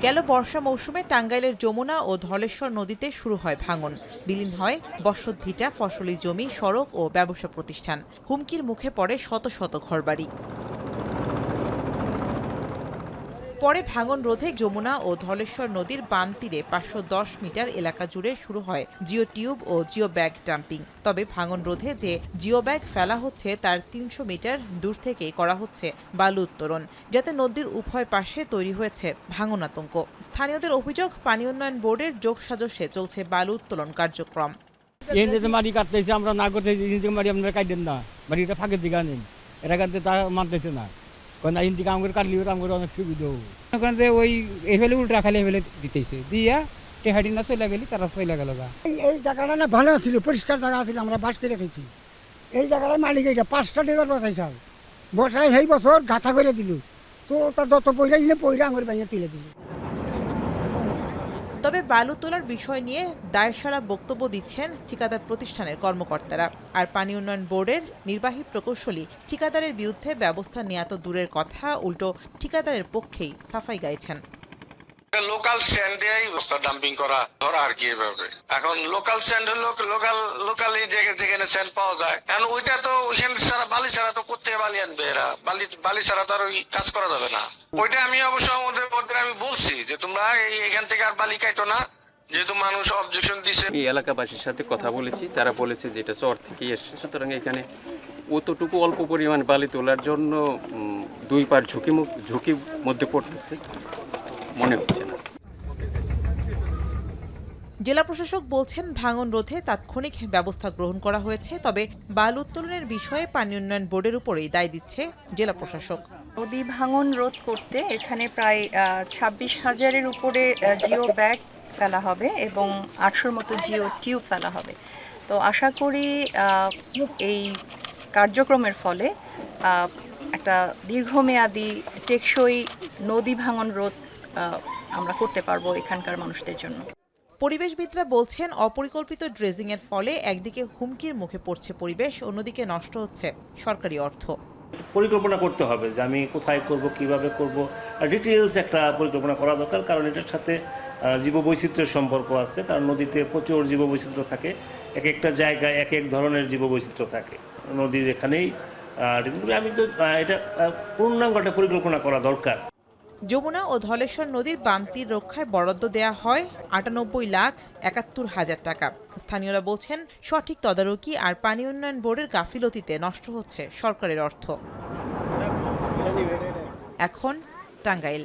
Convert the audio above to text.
গেল বর্ষা মৌসুমে টাঙ্গাইলের যমুনা ও ধলেশ্বর নদীতে শুরু হয় ভাঙন। বিলীন হয় বসতভিটা, ফসলি জমি, সড়ক ও ব্যবসা প্রতিষ্ঠান। হুমকির মুখে পড়ে শত শত ঘরবাড়ি। পরে ভাঙন রোধে যমুনা ও ধলেশ্বর নদীর বাম তীরে 510 মিটার এলাকা জুড়ে শুরু হয় জিও টিউব ও জিও ব্যাগ ডাম্পিং। তবে ভাঙন রোধে যে জিও ব্যাগ ফেলা হচ্ছে তার 300 মিটার দূর থেকেই করা হচ্ছে বালু উত্তোলন, যাতে নদীর উভয় পাশে তৈরি হয়েছে ভাঙন আতঙ্ক। স্থানীয়দের অভিযোগ, পানি উন্নয়ন বোর্ডের যোগসাজশে চলছে বালু উত্তোলন কার্যক্রম। মাটি কাটতেছে, আমরা না করতে মাটি আপনারা কাটেন না, মাটিটা ফাঁকের দিকে আনেন, এটা কাটতে তা মানতেছে না। অনেক সুবিধা ওখান থেকে ওই এফেলে উল্টা খালি এফেলে দিতেছে দিয়া টেহাটি না চলে গেলি তারা চলে গেল। এই জায়গাটা না ভালো ছিল, পরিষ্কার জায়গা ছিল, আমরা বাস করে রেখেছি। এই জায়গাটার মালিক এইটা 5টা ডেজার বসাইছে, বসাই সেই বছর গাঁথা করে দিল, তো তার যত পয়সা ছিল পয়সা আঙুর ভেঙে তুলে দিল। তবে বালু তোলার বিষয় নিয়ে দায়সারা বক্তব্য দিচ্ছেন ঠিকাদার প্রতিষ্ঠানের কর্মকর্তারা। আর পানি উন্নয়ন বোর্ডের নির্বাহী প্রকৌশলী ঠিকাদারের বিরুদ্ধে ব্যবস্থা নেওয়া তো দূরের কথা, উল্টো ঠিকাদারের পক্ষেই সাফাই গাইছেন। লোকাল স্ট্যান্ডেই বস্তা ডাম্পিং করা ধরা আর কি এভাবে। এখন লোকাল স্ট্যান্ডের লোকালি যেখানে স্ট্যান্ড পাওয়া যায়, এখন ওইটা তো ওইখানে ছাড়া বালি ছাড়া তো করতে বালি আনবে এরা, বালি ছাড়া তো আর ওই কাজ করা যাবে না। ওইটা আমি অবশ্য ওদের আমি বলছি যে তোমরা এখান থেকে আর বালি কাটো না, যেহেতু মানুষ অবজেকশন দিছে। এই এলাকাবাসীর সাথে কথা বলেছি, তারা বলেছে যে এটা চর থেকে এসছে, সুতরাং এখানে অতটুকু অল্প পরিমাণ বালি তোলার জন্য দুই পার ঝুঁকির মধ্যে পড়তেছে মনে হচ্ছে না। জেলা প্রশাসক বলছেন, ভাঙন রোধে তাৎক্ষণিক ব্যবস্থা গ্রহণ করা হয়েছে, তবে বালু উত্তোলনের বিষয়ে পানি উন্নয়ন বোর্ডের উপরেই দায় দিচ্ছে জেলা প্রশাসক। নদী ভাঙন রোধ করতে এখানে প্রায় 26,000-এর উপরে জিও ব্যাগ ফেলা হবে এবং 800-র মতো জিও টিউব ফেলা হবে। তো আশা করি এই কার্যক্রমের ফলে একটা দীর্ঘমেয়াদী টেকসই নদী ভাঙন রোধ আমরা করতে পারবো এখানকার মানুষদের জন্য। পরিবেশবিদরা বলছেন, অপরিকল্পিত ড্রেজিংয়ের ফলে একদিকে হুমকির মুখে পড়ছে পরিবেশ, অন্যদিকে নষ্ট হচ্ছে সরকারি অর্থ। পরিকল্পনা করতে হবে যে আমি কোথায় করব, কিভাবে করব, ডিটেইলস একটা পরিকল্পনা করা দরকার। কারণ এটার সাথে জীববৈচিত্র্যের সম্পর্ক আছে, কারণ নদীতে প্রচুর জীববৈচিত্র্য থাকে, এক একটা জায়গায় এক এক ধরনের জীববৈচিত্র্য থাকে। নদী যেখানেই আমি তো এটা পূর্ণাঙ্গ একটা পরিকল্পনা করা দরকার। যমুনা ও ধলেশ্বর নদীর বাম তীর রক্ষায় বরাদ্দ দেয়া হয় 98,71,000 টাকা। স্থানীয়রা বলছেন, সঠিক তদারকি আর পানি উন্নয়ন বোর্ডের গাফিলতিতে নষ্ট হচ্ছে সরকারের অর্থ। এখন টাঙ্গাইল।